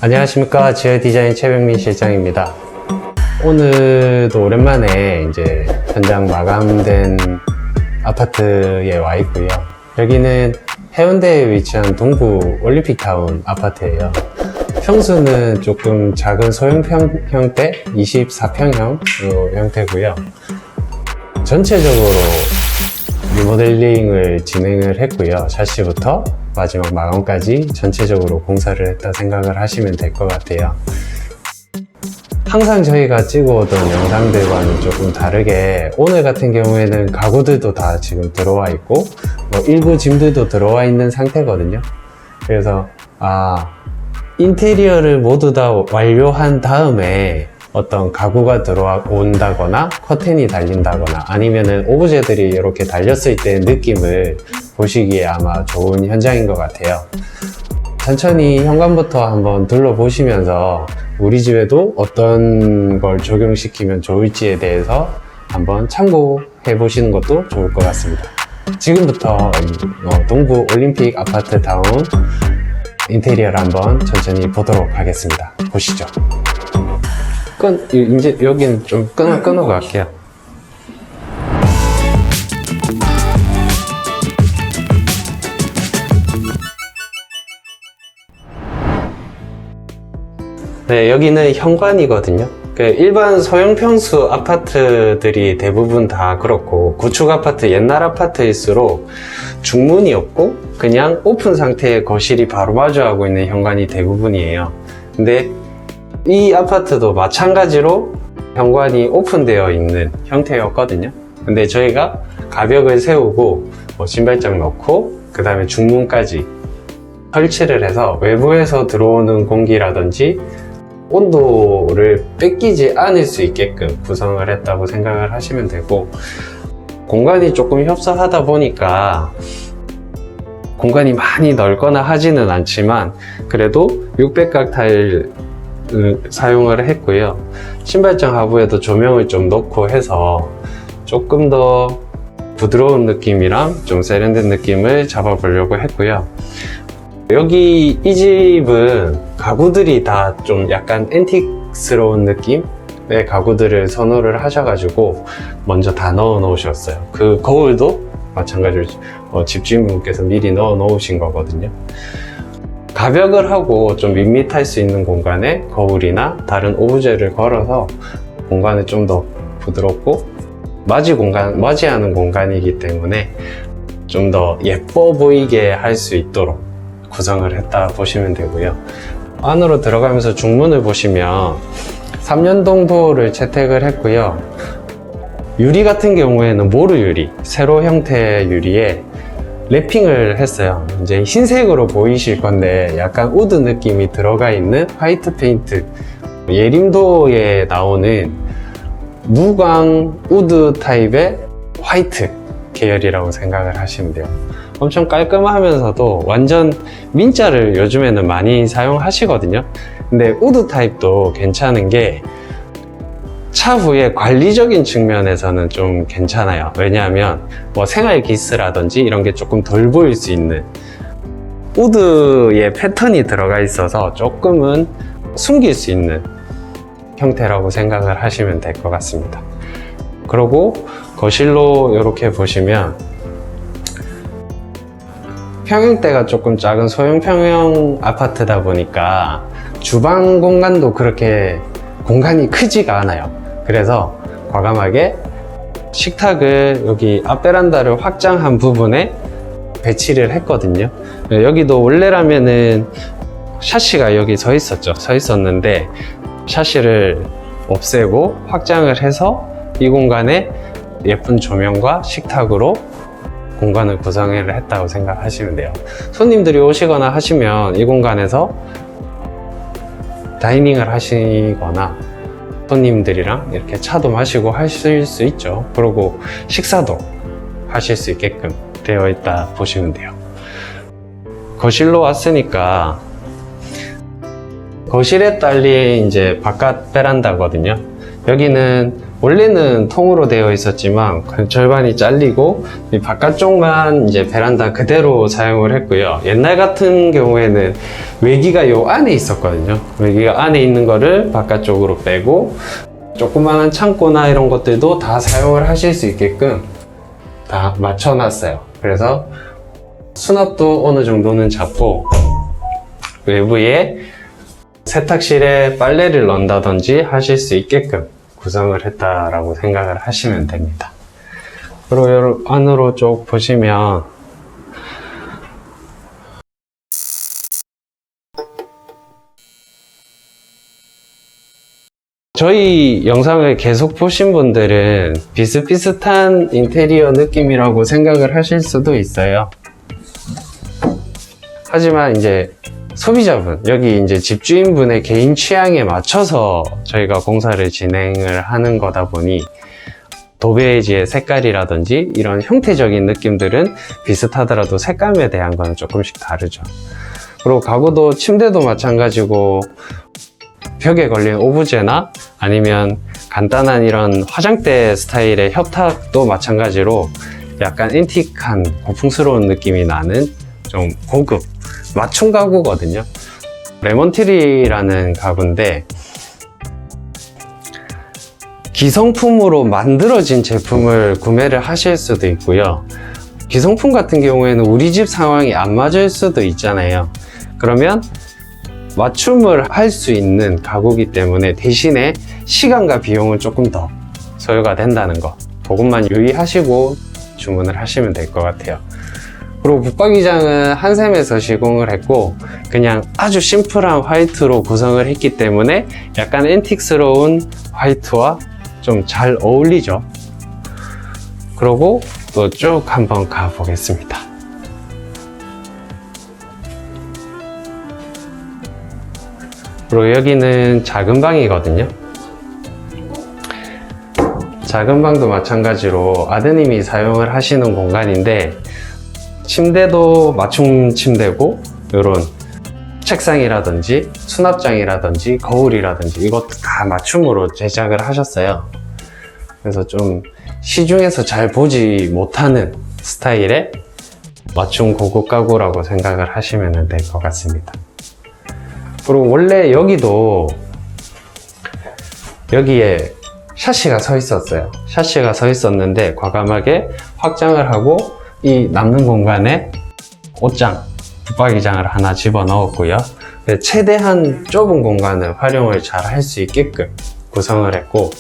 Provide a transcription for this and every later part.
안녕하십니까, 지어디자인 최병민 실장입니다. 오늘도 오랜만에 이제 현장 마감된 아파트에 와 있고요. 여기는 해운대에 위치한 동부 올림픽타운 아파트예요. 평수는 조금 작은 소형 형태, 24평형 형태고요. 전체적으로 리모델링을 진행을 했고요. 샤시부터 마지막 마감까지 전체적으로 공사를 했다 생각을 하시면 될 것 같아요. 항상 저희가 찍어오던 영상들과는 조금 다르게 오늘 같은 경우에는 가구들도 다 지금 들어와 있고 일부 짐들도 들어와 있는 상태거든요. 그래서 인테리어를 모두 다 완료한 다음에 어떤 가구가 들어온다거나 커튼이 달린다거나 아니면은 오브제들이 이렇게 달렸을 때 느낌을 보시기에 아마 좋은 현장인 것 같아요. 천천히 현관부터 한번 둘러보시면서 우리 집에도 어떤 걸 적용시키면 좋을지에 대해서 한번 참고해 보시는 것도 좋을 것 같습니다. 지금부터 동부 올림픽 아파트 타운 인테리어를 한번 천천히 보도록 하겠습니다. 보시죠. 이제 여기는 좀 끊어 갈게요. 네, 여기는 현관이거든요. 일반 소형 평수 아파트들이 대부분 다 그렇고 구축 아파트, 옛날 아파트일수록 중문이 없고 그냥 오픈 상태의 거실이 바로 마주하고 있는 현관이 대부분이에요. 근데 이 아파트도 마찬가지로 현관이 오픈되어 있는 형태였거든요. 근데 저희가 가벽을 세우고 신발장 넣고 그 다음에 중문까지 설치를 해서 외부에서 들어오는 공기라든지 온도를 뺏기지 않을 수 있게끔 구성을 했다고 생각을 하시면 되고, 공간이 조금 협소하다 보니까 공간이 많이 넓거나 하지는 않지만 그래도 600각 타일 사용을 했고요. 신발장 하부에도 조명을 좀 넣고 해서 조금 더 부드러운 느낌이랑 좀 세련된 느낌을 잡아보려고 했고요. 여기 이 집은 가구들이 다 좀 약간 앤틱스러운 느낌의 가구들을 선호를 하셔가지고 먼저 다 넣어 놓으셨어요. 그 거울도 마찬가지로 집주인분께서 미리 넣어 놓으신 거거든요. 가벽을 하고 좀 밋밋할 수 있는 공간에 거울이나 다른 오브제를 걸어서 공간을 좀 더 부드럽고 맞이하는 공간이기 때문에 좀 더 예뻐 보이게 할 수 있도록 구성을 했다 보시면 되고요. 안으로 들어가면서 중문을 보시면 3연동 도어를 채택을 했고요. 유리 같은 경우에는 모루 유리, 세로 형태의 유리에 랩핑을 했어요. 이제 흰색으로 보이실 건데 약간 우드 느낌이 들어가 있는 화이트 페인트, 예림도에 나오는 무광 우드 타입의 화이트 계열이라고 생각을 하시면 돼요. 엄청 깔끔하면서도 완전 민자를 요즘에는 많이 사용하시거든요. 근데 우드 타입도 괜찮은 게 차후에 관리적인 측면에서는 좀 괜찮아요. 왜냐하면 생활 기스라든지 이런 게 조금 덜 보일 수 있는 우드의 패턴이 들어가 있어서 조금은 숨길 수 있는 형태라고 생각을 하시면 될 것 같습니다. 그리고 거실로 이렇게 보시면 평형대가 조금 작은 소형 평형 아파트다 보니까 주방 공간도 그렇게 공간이 크지가 않아요. 그래서 과감하게 식탁을 여기 앞 베란다를 확장한 부분에 배치를 했거든요. 여기도 원래라면은 샤시가 여기 서 있었는데 샤시를 없애고 확장을 해서 이 공간에 예쁜 조명과 식탁으로 공간을 구성을 했다고 생각하시면 돼요. 손님들이 오시거나 하시면 이 공간에서 다이닝을 하시거나 손님들이랑 이렇게 차도 마시고 하실 수 있죠. 그리고 식사도 하실 수 있게끔 되어 있다 보시면 돼요. 거실로 왔으니까 거실에 딸린 이제 바깥 베란다거든요. 여기는 원래는 통으로 되어 있었지만 그 절반이 잘리고 이 바깥쪽만 이제 베란다 그대로 사용을 했고요. 옛날 같은 경우에는 외기가 요 안에 있었거든요. 외기가 안에 있는 거를 바깥쪽으로 빼고 조그마한 창고나 이런 것들도 다 사용을 하실 수 있게끔 다 맞춰놨어요. 그래서 수납도 어느 정도는 잡고 외부에 세탁실에 빨래를 넣는다든지 하실 수 있게끔 구성을 했다라고 생각을 하시면 됩니다. 그리고 안으로 쭉 보시면 저희 영상을 계속 보신 분들은 비슷비슷한 인테리어 느낌이라고 생각을 하실 수도 있어요. 하지만 이제 소비자분, 여기 이제 집주인분의 개인 취향에 맞춰서 저희가 공사를 진행을 하는 거다 보니 도배지의 색깔이라든지 이런 형태적인 느낌들은 비슷하더라도 색감에 대한 건 조금씩 다르죠. 그리고 가구도 침대도 마찬가지고 벽에 걸린 오브제나 아니면 간단한 이런 화장대 스타일의 협탁도 마찬가지로 약간 앤틱한 고풍스러운 느낌이 나는 좀 고급 맞춤 가구거든요. 레몬트리라는 가구인데 기성품으로 만들어진 제품을 구매를 하실 수도 있고요. 기성품 같은 경우에는 우리 집 상황이 안 맞을 수도 있잖아요. 그러면 맞춤을 할 수 있는 가구이기 때문에 대신에 시간과 비용은 조금 더 소요가 된다는 거, 그것만 유의하시고 주문을 하시면 될 것 같아요. 그리고 붙박이장은 한샘에서 시공을 했고 그냥 아주 심플한 화이트로 구성을 했기 때문에 약간 앤틱스러운 화이트와 좀 잘 어울리죠. 그리고 또 쭉 한번 가보겠습니다. 그리고 여기는 작은 방이거든요. 작은 방도 마찬가지로 아드님이 사용을 하시는 공간인데 침대도 맞춤 침대고 이런 책상이라든지 수납장이라든지 거울이라든지 이것도 다 맞춤으로 제작을 하셨어요. 그래서 좀 시중에서 잘 보지 못하는 스타일의 맞춤 고급 가구라고 생각을 하시면 될 것 같습니다. 그리고 원래 여기에 샤시가 서 있었어요. 샤시가 서 있었는데 과감하게 확장을 하고 이 남는 공간에 옷장, 붙박이장을 하나 집어 넣었고요. 최대한 좁은 공간을 활용을 잘 할 수 있게끔 구성을 했고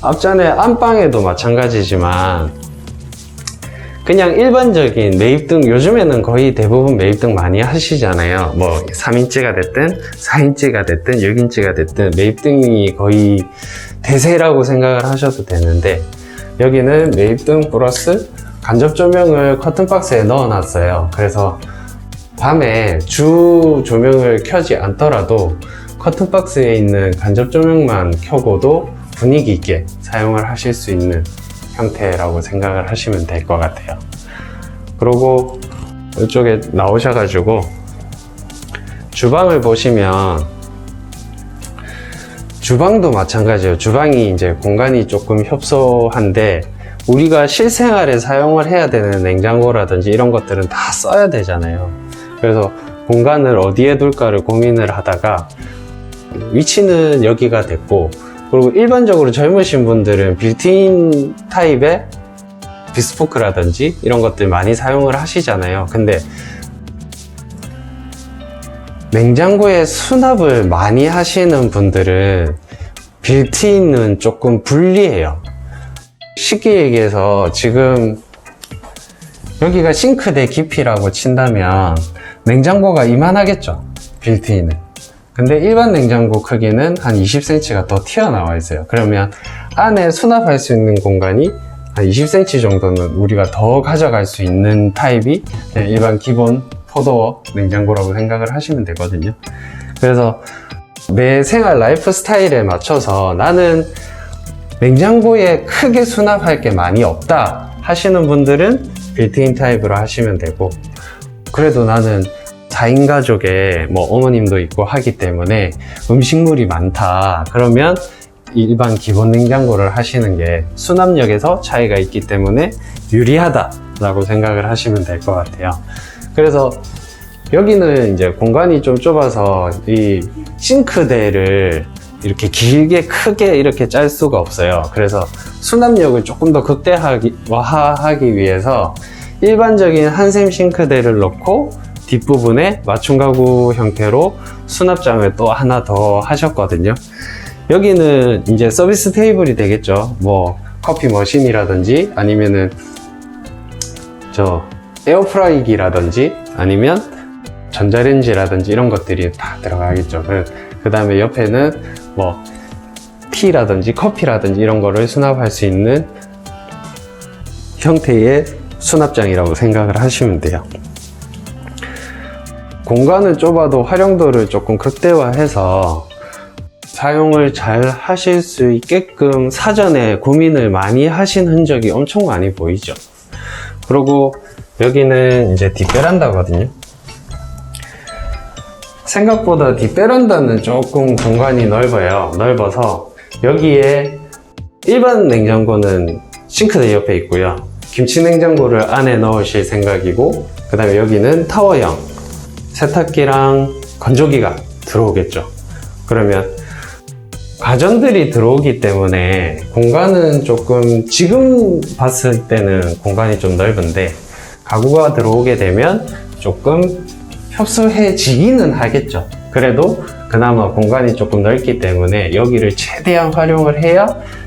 앞전에 안방에도 마찬가지지만 그냥 일반적인 매입등, 요즘에는 거의 대부분 매입등 많이 하시잖아요. 뭐 3인치가 됐든 4인치가 됐든 6인치가 됐든 매입등이 거의 대세라고 생각을 하셔도 되는데 여기는 매입등 플러스 간접 조명을 커튼박스에 넣어 놨어요. 그래서 밤에 주 조명을 켜지 않더라도 커튼박스에 있는 간접 조명만 켜고도 분위기 있게 사용을 하실 수 있는 형태라고 생각을 하시면 될 것 같아요. 그리고 이쪽에 나오셔가지고 주방을 보시면 주방도 마찬가지예요. 주방이 이제 공간이 조금 협소한데 우리가 실생활에 사용을 해야 되는 냉장고라든지 이런 것들은 다 써야 되잖아요. 그래서 공간을 어디에 둘까를 고민을 하다가 위치는 여기가 됐고 그리고 일반적으로 젊으신 분들은 빌트인 타입의 비스포크라든지 이런 것들 많이 사용을 하시잖아요. 근데 냉장고에 수납을 많이 하시는 분들은 빌트인은 조금 불리해요. 쉽게 얘기해서 지금 여기가 싱크대 깊이라고 친다면 냉장고가 이만하겠죠, 빌트인은. 근데 일반 냉장고 크기는 한 20cm가 더 튀어나와 있어요. 그러면 안에 수납할 수 있는 공간이 한 20cm 정도는 우리가 더 가져갈 수 있는 타입이 일반 기본 포도어 냉장고라고 생각을 하시면 되거든요. 그래서 내 생활 라이프 스타일에 맞춰서 나는 냉장고에 크게 수납할 게 많이 없다 하시는 분들은 빌트인 타입으로 하시면 되고, 그래도 나는 4인 가족에 뭐 어머님도 있고 하기 때문에 음식물이 많다 그러면 일반 기본 냉장고를 하시는 게 수납력에서 차이가 있기 때문에 유리하다라고 생각을 하시면 될 것 같아요. 그래서 여기는 이제 공간이 좀 좁아서 이 싱크대를 이렇게 길게 크게 이렇게 짤 수가 없어요. 그래서 수납력을 조금 더 극대화하기 위해서 일반적인 한샘 싱크대를 넣고 뒷부분에 맞춤 가구 형태로 수납장을 또 하나 더 하셨거든요. 여기는 이제 서비스 테이블이 되겠죠. 뭐 커피 머신이라든지 아니면은 저 에어프라이기라든지 아니면 전자레인지라든지 이런 것들이 다 들어가겠죠. 그 다음에 옆에는 뭐 티라든지 커피라든지 이런 거를 수납할 수 있는 형태의 수납장이라고 생각을 하시면 돼요. 공간은 좁아도 활용도를 조금 극대화해서 사용을 잘 하실 수 있게끔 사전에 고민을 많이 하신 흔적이 엄청 많이 보이죠. 그리고 여기는 이제 뒷베란다거든요. 생각보다 뒷베란다는 조금 공간이 넓어서 여기에 일반 냉장고는 싱크대 옆에 있고요. 김치 냉장고를 안에 넣으실 생각이고, 그 다음에 여기는 타워형 세탁기랑 건조기가 들어오겠죠. 그러면 가전들이 들어오기 때문에 공간은 조금 지금 봤을 때는 공간이 좀 넓은데 가구가 들어오게 되면 조금 협소해지기는 하겠죠. 그래도 그나마 공간이 조금 넓기 때문에 여기를 최대한 활용을 해야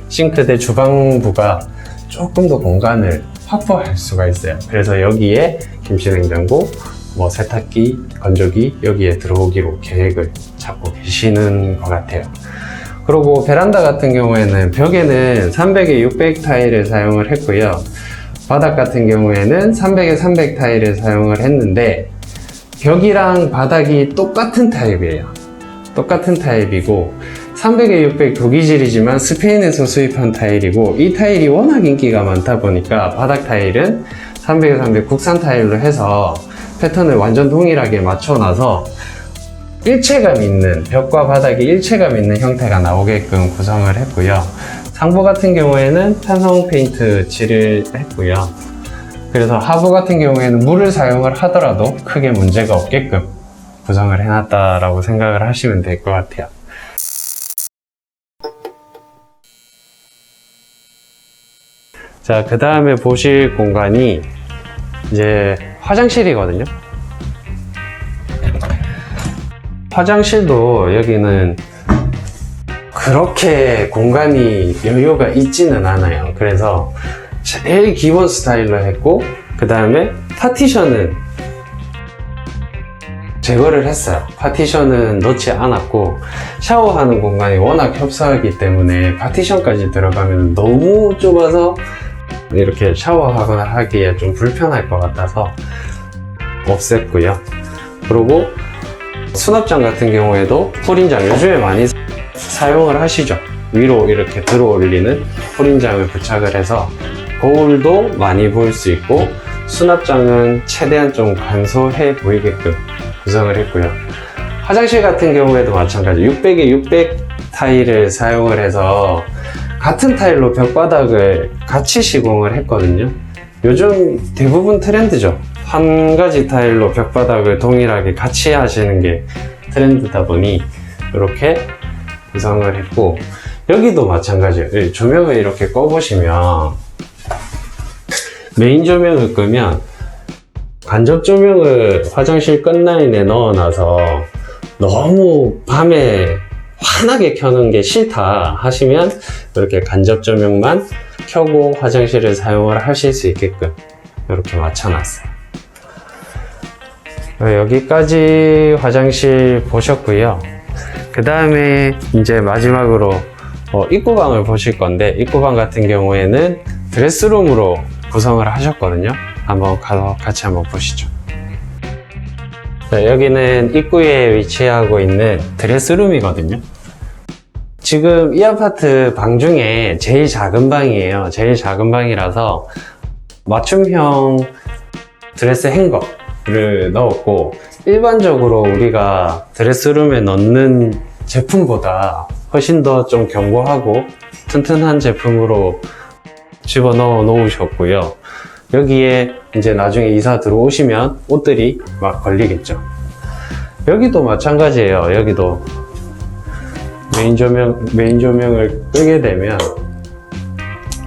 싱크대 주방부가 조금 더 공간을 확보할 수가 있어요. 그래서 여기에 김치냉장고, 뭐 세탁기, 건조기 여기에 들어오기로 계획을 잡고 계시는 것 같아요. 그리고 베란다 같은 경우에는 벽에는 300에 600 타일을 사용을 했고요. 바닥 같은 경우에는 300에 300 타일을 사용을 했는데 벽이랑 바닥이 똑같은 타입이에요. 똑같은 타입이고 300에 600 독이질이지만 스페인에서 수입한 타일이고, 이 타일이 워낙 인기가 많다 보니까 바닥 타일은 300에 300 국산 타일로 해서 패턴을 완전 동일하게 맞춰놔서 일체감 있는, 벽과 바닥이 일체감 있는 형태가 나오게끔 구성을 했고요. 상부 같은 경우에는 탄성 페인트 칠을 했고요. 그래서 하부 같은 경우에는 물을 사용을 하더라도 크게 문제가 없게끔 구성을 해놨다라고 생각을 하시면 될 것 같아요. 자, 그 다음에 보실 공간이 이제 화장실이거든요. 화장실도 여기는 그렇게 공간이 여유가 있지는 않아요. 그래서 제일 기본 스타일로 했고, 그 다음에 파티션은 제거를 했어요. 파티션은 넣지 않았고, 샤워하는 공간이 워낙 협소하기 때문에 파티션까지 들어가면 너무 좁아서 이렇게 샤워하거나 하기에 좀 불편할 것 같아서 없앴고요. 그리고 수납장 같은 경우에도 폴인장, 요즘에 많이 사용을 하시죠. 위로 이렇게 들어 올리는 폴인장을 부착을 해서 거울도 많이 볼 수 있고, 수납장은 최대한 좀 간소해 보이게끔 구성을 했고요. 화장실 같은 경우에도 마찬가지 600에 600 타일을 사용을 해서 같은 타일로 벽바닥을 같이 시공을 했거든요. 요즘 대부분 트렌드죠. 한 가지 타일로 벽바닥을 동일하게 같이 하시는 게 트렌드다 보니 이렇게 구성을 했고, 여기도 마찬가지예요. 조명을 이렇게 꺼보시면 메인 조명을 끄면 간접 조명을 화장실 끝라인에 넣어놔서 너무 밤에 환하게 켜는 게 싫다 하시면 이렇게 간접 조명만 켜고 화장실을 사용을 하실 수 있게끔 이렇게 맞춰놨어요. 여기까지 화장실 보셨고요. 그 다음에 이제 마지막으로 입구방을 보실 건데, 입구방 같은 경우에는 드레스룸으로 구성을 하셨거든요. 한번 가서 같이 한번 보시죠. 자, 여기는 입구에 위치하고 있는 드레스룸이거든요. 지금 이 아파트 방 중에 제일 작은 방이에요. 제일 작은 방이라서 맞춤형 드레스 행거를 넣었고, 일반적으로 우리가 드레스룸에 넣는 제품보다 훨씬 더 좀 견고하고 튼튼한 제품으로 집어넣어 놓으셨고요. 여기에 이제 나중에 이사 들어오시면 옷들이 막 걸리겠죠. 여기도 마찬가지예요. 여기도 메인 조명을 끄게 되면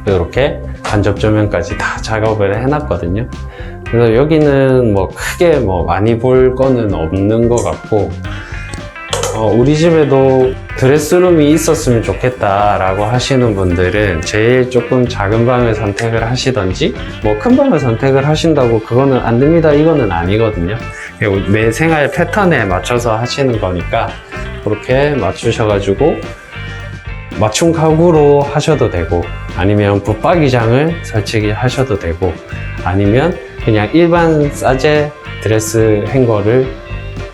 이렇게 간접 조명까지 다 작업을 해놨거든요. 그래서 여기는 뭐 크게 뭐 많이 볼 거는 없는 것 같고, 우리 집에도 드레스룸이 있었으면 좋겠다 라고 하시는 분들은 제일 조금 작은 방을 선택을 하시던지, 뭐 큰 방을 선택을 하신다고 그거는 안 됩니다 이거는 아니거든요. 내 생활 패턴에 맞춰서 하시는 거니까 그렇게 맞추셔가지고 맞춤 가구로 하셔도 되고, 아니면 붙박이장을 설치하셔도 되고, 아니면 그냥 일반 싸제 드레스 행거를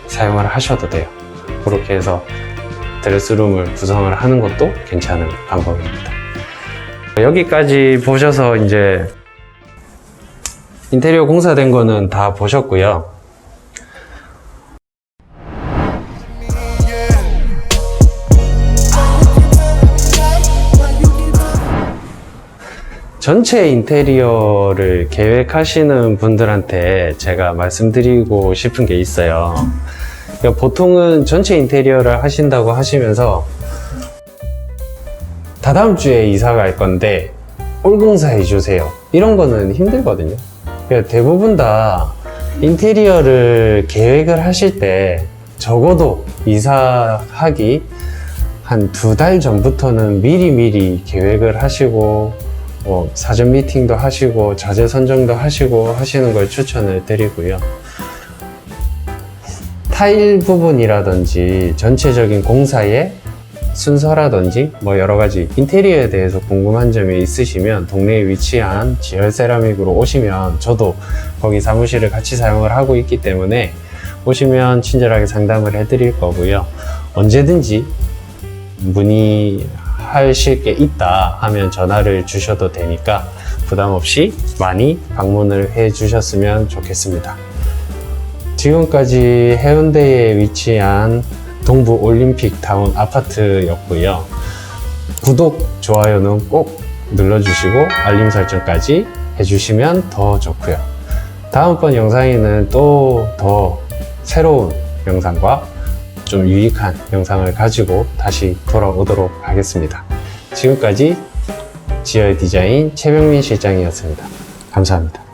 사용을 하셔도 돼요. 그렇게 해서 드레스룸을 구성을 하는 것도 괜찮은 방법입니다. 여기까지 보셔서 이제 인테리어 공사된 거는 다 보셨고요. 전체 인테리어를 계획하시는 분들한테 제가 말씀드리고 싶은 게 있어요. 그러니까 보통은 전체 인테리어를 하신다고 하시면서 다다음 주에 이사 갈 건데 올공사 해주세요, 이런 거는 힘들거든요. 그러니까 대부분 다 인테리어를 계획을 하실 때 적어도 이사하기 한 2달 전부터는 미리 계획을 하시고, 사전 미팅도 하시고 자재 선정도 하시고 하시는 걸 추천을 드리고요. 타일 부분이라든지 전체적인 공사의 순서라든지 뭐 여러가지 인테리어에 대해서 궁금한 점이 있으시면 동네에 위치한 지열 세라믹으로 오시면, 저도 거기 사무실을 같이 사용을 하고 있기 때문에 오시면 친절하게 상담을 해드릴 거고요. 언제든지 문의하실 게 있다 하면 전화를 주셔도 되니까 부담 없이 많이 방문을 해 주셨으면 좋겠습니다. 지금까지 해운대에 위치한 동부 올림픽 타운 아파트였고요. 구독, 좋아요는 꼭 눌러주시고 알림 설정까지 해주시면 더 좋고요. 다음번 영상에는 또 더 새로운 영상과 좀 유익한 영상을 가지고 다시 돌아오도록 하겠습니다. 지금까지 지열 디자인 최병민 실장이었습니다. 감사합니다.